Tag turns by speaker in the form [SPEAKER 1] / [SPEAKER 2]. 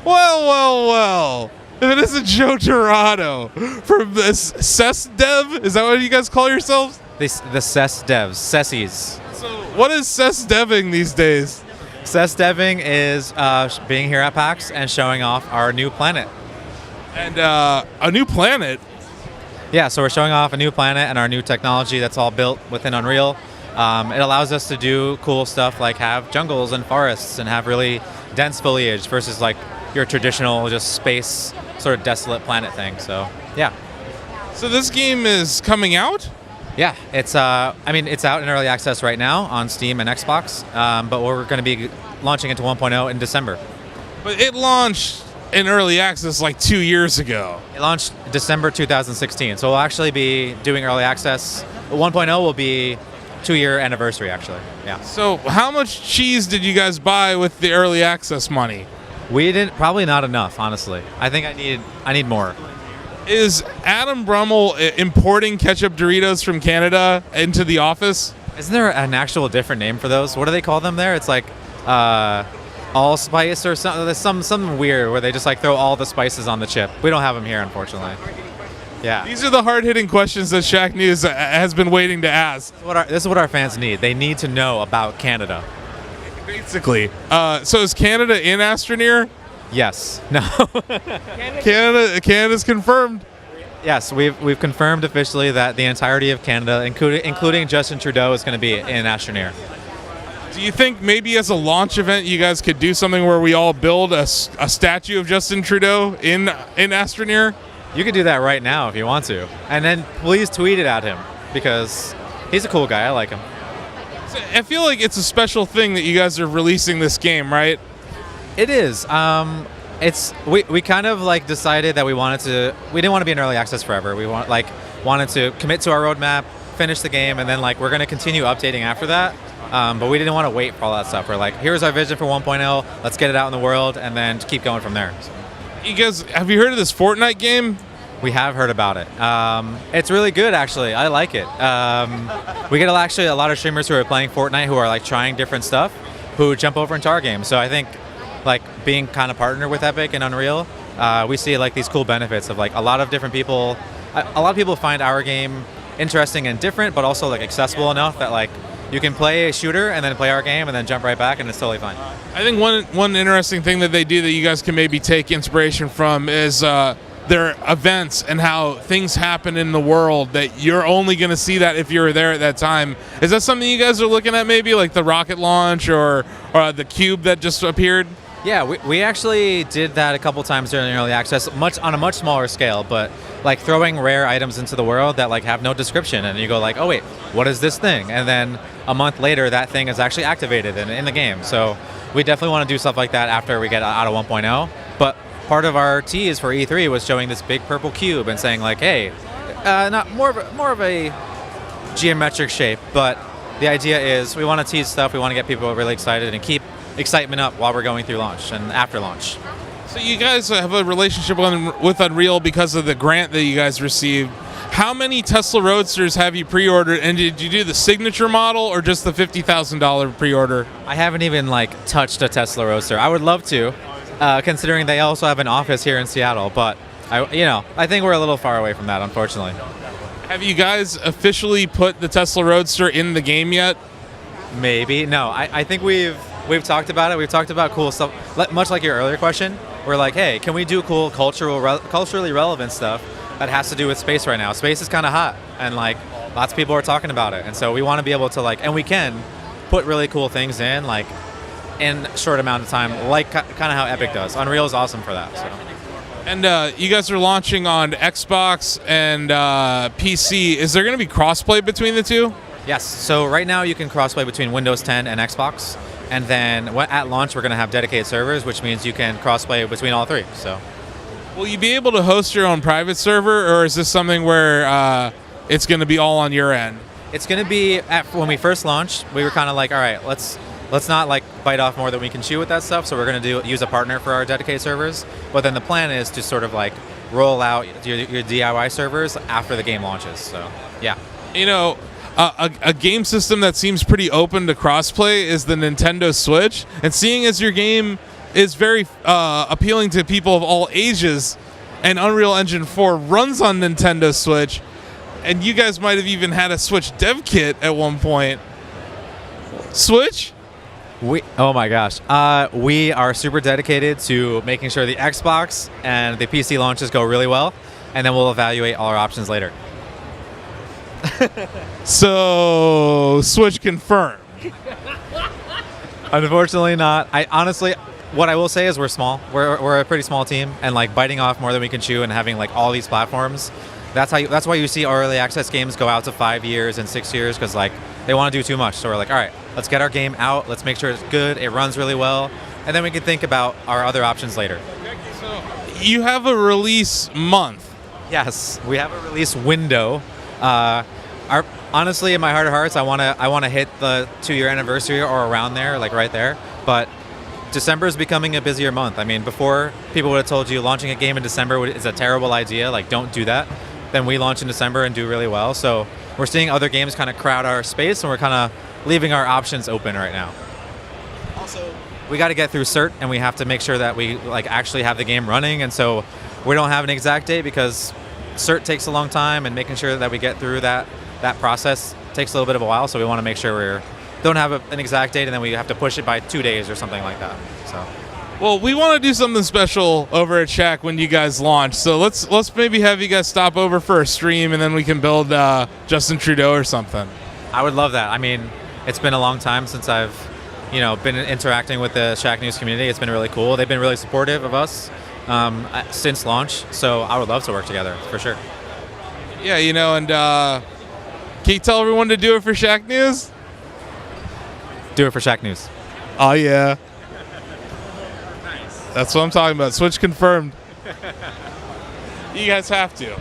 [SPEAKER 1] Well. If it isn't Joe Tirado from this CES Dev, is that what you guys call yourselves?
[SPEAKER 2] The CES devs, CESies.
[SPEAKER 1] So what is CES Deving these days?
[SPEAKER 2] CES deving is being here at PAX and showing off our new planet.
[SPEAKER 1] And a new planet?
[SPEAKER 2] Yeah, so we're showing off a new planet and our new technology that's all built within Unreal. It allows us to do cool stuff like have jungles and forests and have really dense foliage versus like your traditional just space sort of desolate planet thing. So yeah.
[SPEAKER 1] So this game is coming out?
[SPEAKER 2] Yeah, it's it's out in early access right now on Steam and Xbox, but we're going to be launching into 1.0 in December.
[SPEAKER 1] But it launched in early access like 2 years ago.
[SPEAKER 2] It launched December 2016, so we'll actually be doing early access. 1.0 will be 2-year anniversary actually. Yeah.
[SPEAKER 1] So how much cheese did you guys buy with the early access money?
[SPEAKER 2] We didn't, probably not enough, honestly. I think I need more.
[SPEAKER 1] Is Adam Brummel importing ketchup Doritos from Canada into the office?
[SPEAKER 2] Isn't there an actual different name for those? What do they call them there? It's like allspice or something. There's something weird where they just like throw all the spices on the chip. We don't have them here, unfortunately. Yeah.
[SPEAKER 1] These are the hard-hitting questions that Shacknews has been waiting to ask.
[SPEAKER 2] This is what our fans need. They need to know about Canada.
[SPEAKER 1] Basically. So is Canada in Astroneer?
[SPEAKER 2] Yes. No.
[SPEAKER 1] Canada's confirmed.
[SPEAKER 2] Yes, we've confirmed officially that the entirety of Canada, including Justin Trudeau, is going to be in Astroneer.
[SPEAKER 1] Do you think maybe as a launch event you guys could do something where we all build a statue of Justin Trudeau in Astroneer?
[SPEAKER 2] You could do that right now if you want to. And then please tweet it at him because he's a cool guy. I like him.
[SPEAKER 1] I feel like it's a special thing that you guys are releasing this game, right?
[SPEAKER 2] It is. We kind of like decided that we didn't want to be in early access forever. We wanted to commit to our roadmap, finish the game, and then like we're going to continue updating after that. But we didn't want to wait for all that stuff. We're like, here's our vision for 1.0. Let's get it out in the world and then keep going from there. So.
[SPEAKER 1] You guys, have you heard of this Fortnite game?
[SPEAKER 2] We have heard about it. It's really good, actually. I like it. We get actually a lot of streamers who are playing Fortnite who are like trying different stuff, who jump over into our game. So I think like being kind of partnered with Epic and Unreal, we see like these cool benefits of like a lot of different people. A lot of people find our game interesting and different, but also like accessible enough that like you can play a shooter and then play our game and then jump right back and it's totally fine.
[SPEAKER 1] I think one interesting thing that they do that you guys can maybe take inspiration from is their events and how things happen in the world that you're only going to see that if you're there at that time. Is that something you guys are looking at maybe, like the rocket launch or the cube that just appeared?
[SPEAKER 2] Yeah, we actually did that a couple times during early access, on a much smaller scale, but like throwing rare items into the world that like have no description, and you go like, oh wait, what is this thing? And then a month later, that thing is actually activated in the game. So we definitely want to do stuff like that after we get out of 1.0. But part of our tease for E3 was showing this big purple cube and saying like, hey, not more of a geometric shape, but the idea is we want to tease stuff, we want to get people really excited and keep excitement up while we're going through launch and after launch.
[SPEAKER 1] So you guys have a relationship with Unreal because of the grant that you guys received. How many Tesla Roadsters have you pre-ordered, and did you do the signature model or just the $50,000 pre-order?
[SPEAKER 2] I haven't even like touched a Tesla Roadster. I would love to, considering they also have an office here in Seattle, but I think we're a little far away from that, unfortunately.
[SPEAKER 1] Have you guys officially put the Tesla Roadster in the game yet?
[SPEAKER 2] Maybe. No, I think we've talked about it. We've talked about cool stuff, much like your earlier question. We're like, hey, can we do cool culturally relevant stuff that has to do with space right now? Space is kind of hot, and like lots of people are talking about it, and so we want to be able to like, and we can put really cool things in like in a short amount of time, like kind of how Epic does. Unreal is awesome for that. So.
[SPEAKER 1] And you guys are launching on Xbox and PC. Is there going to be crossplay between the two?
[SPEAKER 2] Yes. So right now you can crossplay between Windows 10 and Xbox. And then at launch, we're going to have dedicated servers, which means you can cross-play between all three. So,
[SPEAKER 1] will you be able to host your own private server, or is this something where it's going to be all on your end?
[SPEAKER 2] It's going to be when we first launched, we were kind of like, all right, let's not like bite off more than we can chew with that stuff. So we're going to use a partner for our dedicated servers. But then the plan is to sort of like roll out your DIY servers after the game launches. So, yeah.
[SPEAKER 1] A game system that seems pretty open to crossplay is the Nintendo Switch. And seeing as your game is very appealing to people of all ages, and Unreal Engine 4 runs on Nintendo Switch, and you guys might have even had a Switch dev kit at one point. Switch?
[SPEAKER 2] Oh my gosh. We are super dedicated to making sure the Xbox and the PC launches go really well, and then we'll evaluate all our options later.
[SPEAKER 1] So, Switch confirmed.
[SPEAKER 2] Unfortunately not. I honestly, what I will say is we're small. We're a pretty small team, and like biting off more than we can chew and having like all these platforms. That's why you see our early access games go out to 5 years and 6 years, because like they want to do too much. So we're like, all right, let's get our game out. Let's make sure it's good. It runs really well, and then we can think about our other options later.
[SPEAKER 1] So you have a release month.
[SPEAKER 2] Yes, we have a release window. Honestly, in my heart of hearts, I wanna hit the 2-year anniversary or around there, like right there. But December is becoming a busier month. I mean, before people would have told you launching a game in December is a terrible idea. Like, don't do that. Then we launch in December and do really well. So we're seeing other games kind of crowd our space, and we're kind of leaving our options open right now. Also, we got to get through cert, and we have to make sure that we like actually have the game running. And so we don't have an exact date because cert takes a long time, and making sure that we get through that process takes a little bit of a while. So we want to make sure we don't have an exact date, and then we have to push it by 2 days or something like that. So.
[SPEAKER 1] Well, we want to do something special over at Shack when you guys launch. So let's maybe have you guys stop over for a stream, and then we can build Justin Trudeau or something.
[SPEAKER 2] I would love that. I mean, it's been a long time since I've, been interacting with the Shacknews community. It's been really cool. They've been really supportive of us since launch. So I would love to work together for sure.
[SPEAKER 1] Yeah, and can you tell everyone to do it for Shacknews?
[SPEAKER 2] Do it for Shacknews.
[SPEAKER 1] Oh yeah. That's what I'm talking about. Switch confirmed. You guys have to.